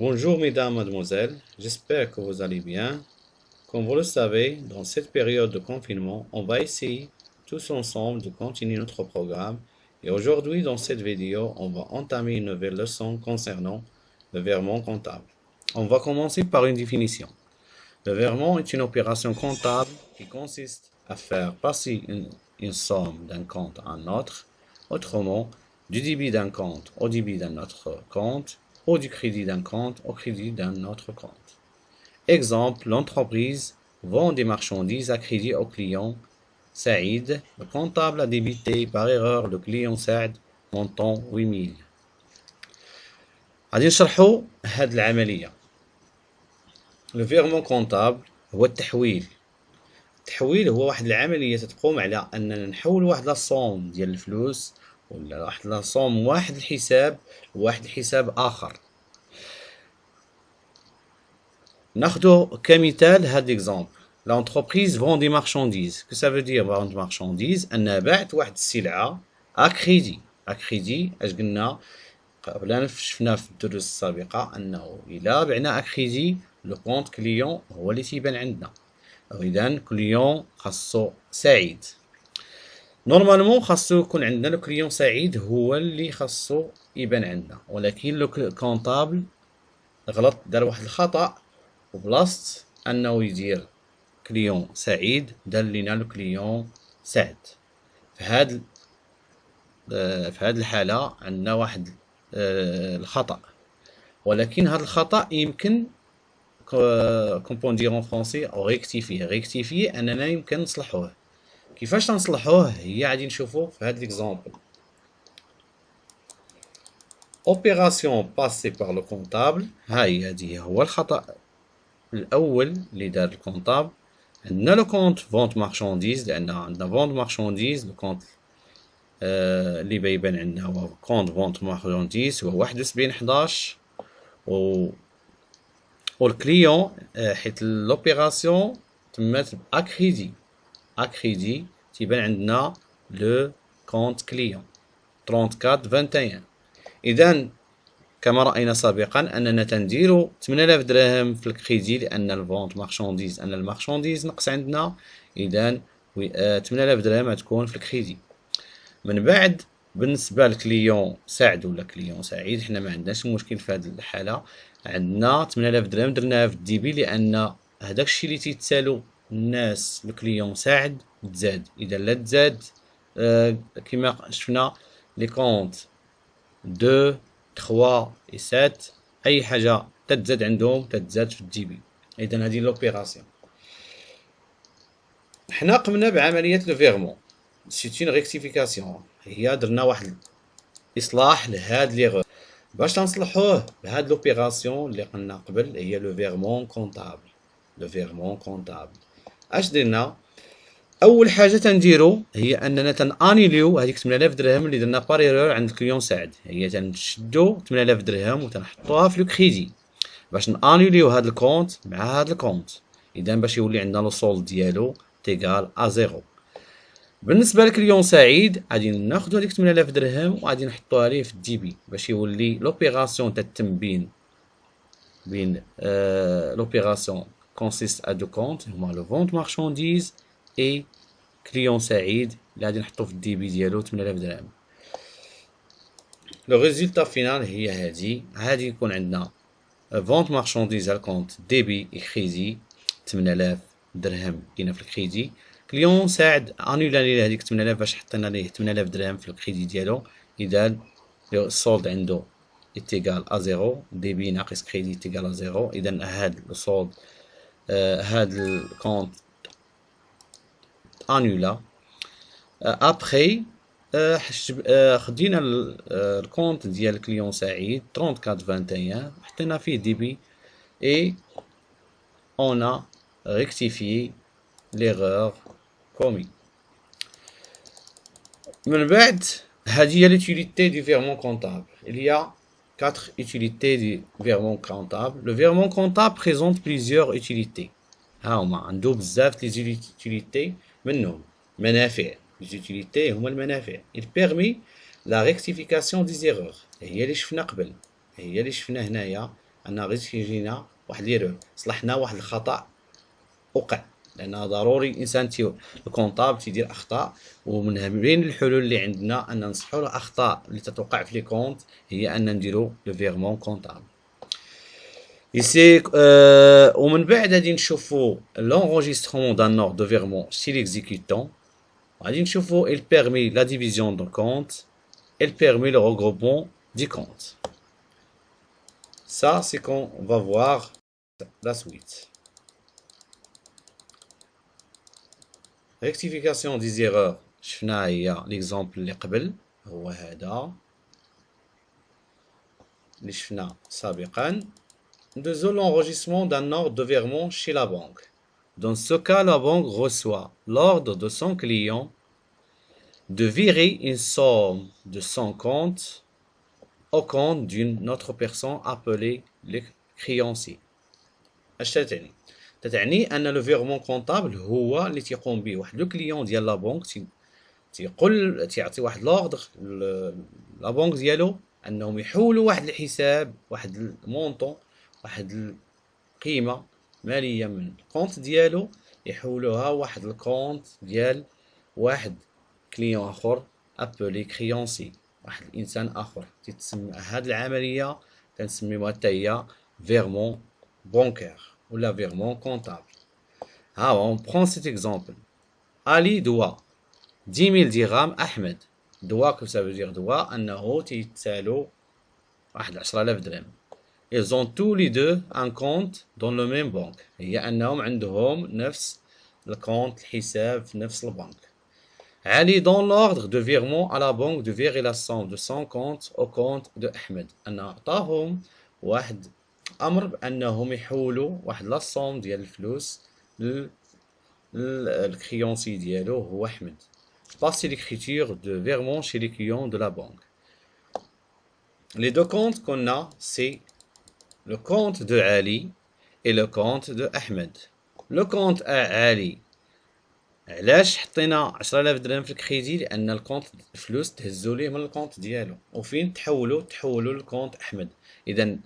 Bonjour mesdames, mademoiselles, j'espère que vous allez bien. Comme vous le savez, dans cette période de confinement, on va essayer tous ensemble de continuer notre programme et aujourd'hui dans cette vidéo, on va entamer une nouvelle leçon concernant le virement comptable. On va commencer par une définition. Le virement est une opération comptable qui consiste à faire passer une somme d'un compte à un autre, autrement, du débit d'un compte au débit d'un autre compte, ou du crédit d'un compte au crédit d'un autre compte. Exemple, l'entreprise vend des marchandises à crédit au client Saïd. Le comptable a débité par erreur le client Saïd montant 8000. غادي نشرحوا هاد العملية. Le virement comptable هو التحويل. التحويل هو واحد العملية تتقوم على أننا نحول واحد لاصوم ديال الفلوس ولا واحد لاصوم من واحد الحساب لواحد الحساب آخر. ناخدو كمثال هاد ليكزامبل. L'entreprise vend des marchandises. Que ça veut dire vendre des marchandises؟ أنها باعت واحد السلعة أكريدي. أكريدي اش قلنا قبل شفنا في الدروس السابقة أنه إلا بعنا أكريدي لو كونت كليون هو اللي تيبان عندنا. إذا كليون خاصو سعيد. نورمالمون خاصو يكون عندنا لو كليون سعيد هو اللي خاصو يبان عندنا، ولكن لو كونطابل غلط، دار واحد الخطأ وبلاصت انه يدير كليون سعيد دار لينا لو كليون سعد. في هاد الحالة عندنا واحد الخطأ، ولكن هاد الخطأ يمكن كومبون دير اون فرونسي او ريكتيفيه اننا يمكن نصلحوه. كيفاش نصلحوه هي غادي نشوفو في هاد ليكزامبل. اوبيراسيون باسي بار لو كونطابل، هادي هو الخطأ الاول اللي دار الكونطابل. عندنا لو كونت فونت مارشانديز لان عندنا فونت مارشانديز. لو كونت اللي بيبان عندنا هو كونت فونت مارشانديز هو 7111 والكليون حيت لوبيراسيون تمات باكريدي. اكريدي تيبان عندنا لو كونت كليون 3421. اذا كما راينا سابقا اننا تنديرو 8000 درهم في الكريدي لان الفونت مارشانديز ان المارشانديز نقص عندنا، اذا 8000 درهم غتكون في الكريدي. من بعد بالنسبه لكليون سعد ولا كليون سعيد حنا ما عندناش مشكل في هذه الحاله. عندنا 8000 درهم درناها في الديبي لان هذاك الشيء اللي تيتسالو الناس لكليون سعد تزاد. اذا لا تزاد كما شفنا لي كونت 2 3 و 7 اي حاجه تتزاد عندهم تتزاد في الديبي. اذا هذه لوبيراسيون. حنا قمنا بعمليه لو فيرمون سي اون ريكتيفيكاسيون، هي درنا واحد اصلاح لهاد لي غو. باش تنصلحوه بهاد لوبيراسيون اللي قلنا قبل هي لو فيرمون كونطابل. لو فيرمون كونطابل اش درنا؟ اول حاجه تنديرو هي اننا تنانيليو هذيك 8000 درهم اللي درنا بار ايرور عند الكليون سعد. هي تنشدو 8000 درهم وتنحطوها في لو كريدي باش نانيليو هاد الكونت مع هاد الكونت. اذا باش يولي عندنا لو سولد ديالو تيغال ا زيرو. بالنسبه لكليون سعيد غادي ناخذ هذيك 8000 درهم وغادي نحطوها ليه في الديبي باش يولي لوبيراسيون تتم بين لوبيراسيون كونسيست ا دو كونت هما لو فونت مارشانديز اي كليون سعيد اللي غادي نحطو في الديبي ديالو 8000 درهم. لو ريزولتا فينال هي هادي يكون عندنا فونت مارشانديز على الكونت ديبي اي كريدي 8000 درهم كاينه في الكريدي. كليون ساعد انولا ليه هذيك 8000 باش حطينا ليه 8000 درهم في الكريدي ديالو. اذا السولد عنده اتيغال ا زيرو، ديبي ناقص كريدي اتيغال ا زيرو. اذا هاد السولد هاد الكونت انولا. ابخي خدينا الكونت ديال كليون سعيد 3421 حطينا فيه ديبي اي on a rectifié l'erreur commise. من بعد هذه هي l'utilité du virement comptable. Il y a 4 utilités du virement comptable. Le virement comptable présente plusieurs utilités. ها هما عنده بزاف لي utilités منهم منافع. les utilités هما المنافع. Il permet la rectification des erreurs. هي اللي شفنا قبل، هي اللي شفنا هنايا أن غير كيجينا واحد ليرور، صلحنا واحد الخطأ وقع، لأن ضروري الإنسان الكونطابل تيدير أخطاء، ومن بين الحلول اللي عندنا أن نصححوا الأخطاء اللي تتوقع في لي كونت هي أن نديرو لو فيغمون كونطابل. ومن بعد غادي نشوفوا l'enregistrement d'un ordre de virement chez l'exécutant. غادي نشوفوا il permet la division de compte, il permet le regroupement des comptes. Ça, c'est qu'on va voir la suite. Rectification des erreurs. شفنا هي l'exemple اللي قبل هو هذا اللي شفنا سابقا. Deuxième, l'enregistrement d'un ordre de virement chez la banque. Dans ce cas, la banque reçoit l'ordre de son client de virer une somme de son compte au compte d'une autre personne appelée le créancier. اش تعني؟ تعني ان لو فيغمون كونطابل هو اللي تيقوم به واحد لو كليون ديال لا بنك، تيعطي واحد لوردر لا بنك ديالو انهم يحولوا واحد الحساب، واحد المونطون، واحد القيمه ماليه من الكونت ديالو، يحولوها واحد الكونت ديال واحد كليون اخر ابلي كريونسي، واحد الانسان اخر. تتسمى هاد العمليه كنسميوها حتى هي فيرمون بونكير ولا فيرمون كونطابل. ها on prend cet exemple. Ali doit 10 000 dirhams أحمد. doit que ça veut dire doit أنه تيتسالو واحد 10,000 درهم. Ils ont tous les deux un compte dans le même banque. هي أنهم عندهم نفس الكونت، الحساب في نفس البنك. Ali donne l'ordre de virement à la banque de virer la somme de son compte au compte de أحمد. أن أعطاهم واحد أمر بأنهم يحولوا واحد لا صوم ديال الفلوس للكريونسي ديالو هو أحمد. Passer l'écriture de virement chez les clients de la banque. Les deux comptes qu'on a, c'est le compte de Ali et le compte de Ahmed. Le compte à Ali. علاش حطينا 10,000 درهم في الكريدي؟ لأن الكونت الفلوس تهزوا ليه من الكونت ديالو، وفين تحولوا للكونت أحمد. إذا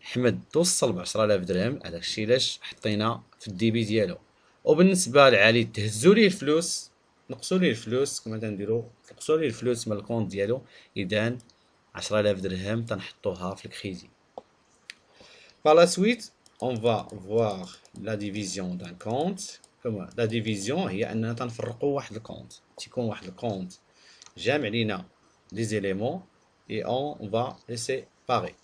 أحمد توصل ب 10,000 درهم، هذاك الشيء علاش حطينا في الديبي ديالو. وبالنسبة لعلي تهزوا ليه الفلوس، نقصوا ليه الفلوس كما تنديروا، نقصوا ليه الفلوس من الكونت ديالو. إذا 10,000 درهم تنحطوها في الكريدي. Par la suite, on va voir la division d'un compte. كما لا ديفيزيون هي أننا تنفرقوا واحد الكونت، تيكون واحد الكونت جامع لينا des éléments et on va les séparer.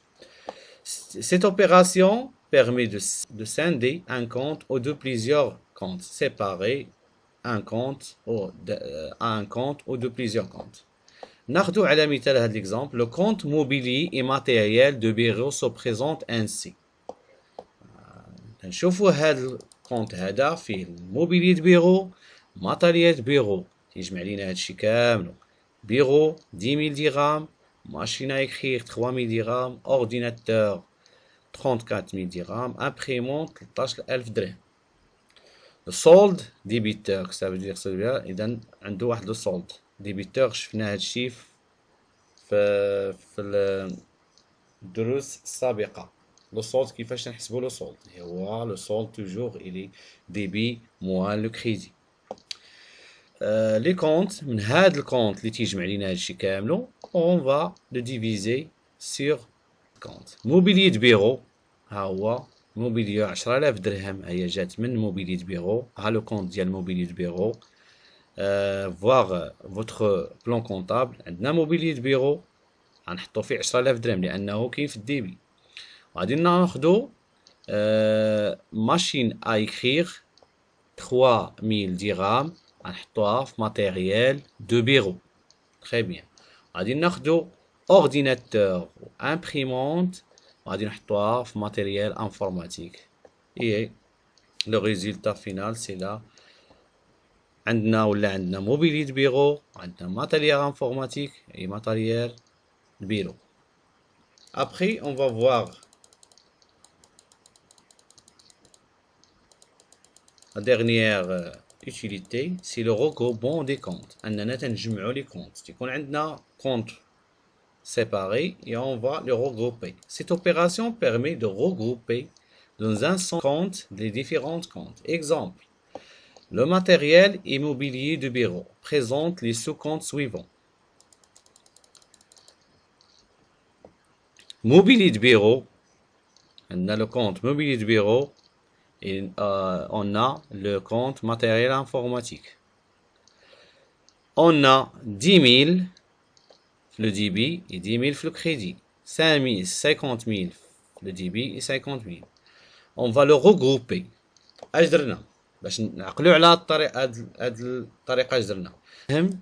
Cette opération permet de scinder un compte ou de plusieurs comptes, séparer un compte à un compte ou de plusieurs comptes. ناخذوا على مثال هذا l'exemple. Le compte mobilier et matériel de bureau se présente ainsi. نشوفوا هذا الكونت هذا فيه موبيلي دو بيرو، ماتيريال دو بيرو، تيجمع لينا هادشي كامل. بيرو 10,000 درهم، ماشين à écrire 3,000 درهم، اورديناتور 34,000 درهم، امبريمون 13,000 درهم. السولد ديبيتور ça veut dire إذا عنده واحد السولد ديبيتور. شفنا هادشي في الدروس السابقة. لو سولد كيفاش نحسبوا لو سولد؟ هو لو سولد توجور إلي ديبي موان لو كريدي. لي كونت من هاد الكونت اللي تيجمع لينا هادشي كاملو اون فا لو ديفيزي سور كونت. موبيلي دو بيرو، ها هو موبيليو 10,000 درهم، هي جات من موبيلي دو بيرو. ها لو كونت ديال موبيلي دو بيرو. فواغ فوتر بلان كونطابل، عندنا موبيلي دو بيرو غنحطو فيه 10,000 درهم لأنه كاين في الديبي. غادي ناخدو ماشين ا إكريغ 3,000 درهم غنحطوها في ماتيريال دو بيرو. تري بيان. غادي ناخدو اورديناتور و امبريمونت غادي نحطوها في ماتيريال انفورماتيك. اي لو ريزولتا فينال سي لا عندنا موبيلي دو بيرو، عندنا ماتيريال انفورماتيك et matériel de bureau. Après, on va voir la dernière utilité, c'est le regroupement des comptes. أننا تنجمعوا les comptes. تيكون عندنا compte séparer et on va les regrouper. Cette opération permet de regrouper dans un seul compte les différents comptes. Exemple, le matériel immobilier de bureau présente les sous-comptes suivants. Mobilier de bureau, on a le compte mobilier de bureau et on a le compte matériel informatique. On a 10 000 le débit et 10 000 le crédit. 5 000, 50 000 le débit et 50 000. On va le regrouper. اش درنا باش نعقلوا على الطريقه هاد الطريقه اش درنا فهم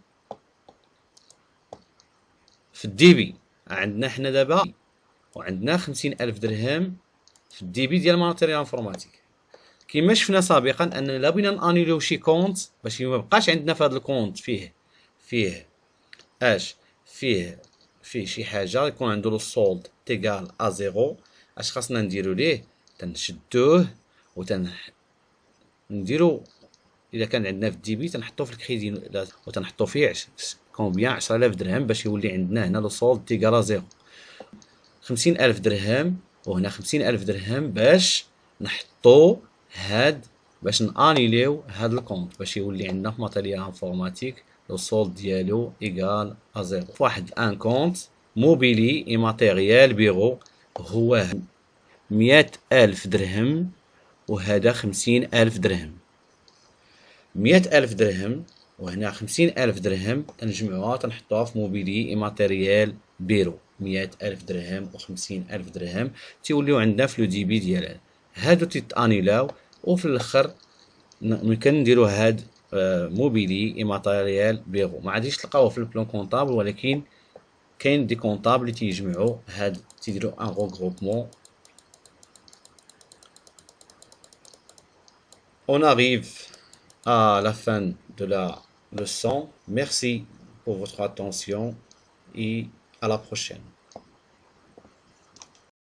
في الديبي عندنا حنا دابا وعندنا 50,000 درهم في الديبي ديال ماتيريال انفورماتيك كيما شفنا سابقا اننا لا بغينا نانيليو شي كونت باش ما بقاش عندنا في هذا الكونت فيه اش فيه شي حاجه يكون عنده لو سولد تيغال ا زيرو. اش خاصنا نديرو ليه تنشدوه نديرو الا كان عندنا في الديبي تنحطو في الكريدي وتنحطو فيه كومبيان 10,000 درهم باش يولي عندنا هنا لو سولد تيغال زيرو. 50,000 درهم وهنا 50,000 درهم باش نحطو هاد باش نانيليو هاد الكونت باش يولي عندنا في ماتيريال انفورماتيك لو سولد ديالو ايغال ا زيرو. واحد ان كونت موبيلي اي ماتيريال بيرو هو 100,000 درهم وهذا 50,000 درهم. 100,000 درهم وهنا 50,000 درهم تنجمعوها تنحطوها في موبيلي اي ماتيريال بيرو. 100,000 درهم و 50,000 درهم تيوليو عندنا في لو ديبي ديالها هادو تيتانيلاو وفي الاخر ممكن نديرو هاد موبيلي اي ماتيريال بيرو. ما غاديش تلقاوه في البلان كونطابل ولكن كاين دي كونطابل اللي تيجمعوا هاد تيديروا ان regroupement. On arrive à la fin de la leçon. Merci pour votre attention et à la prochaine.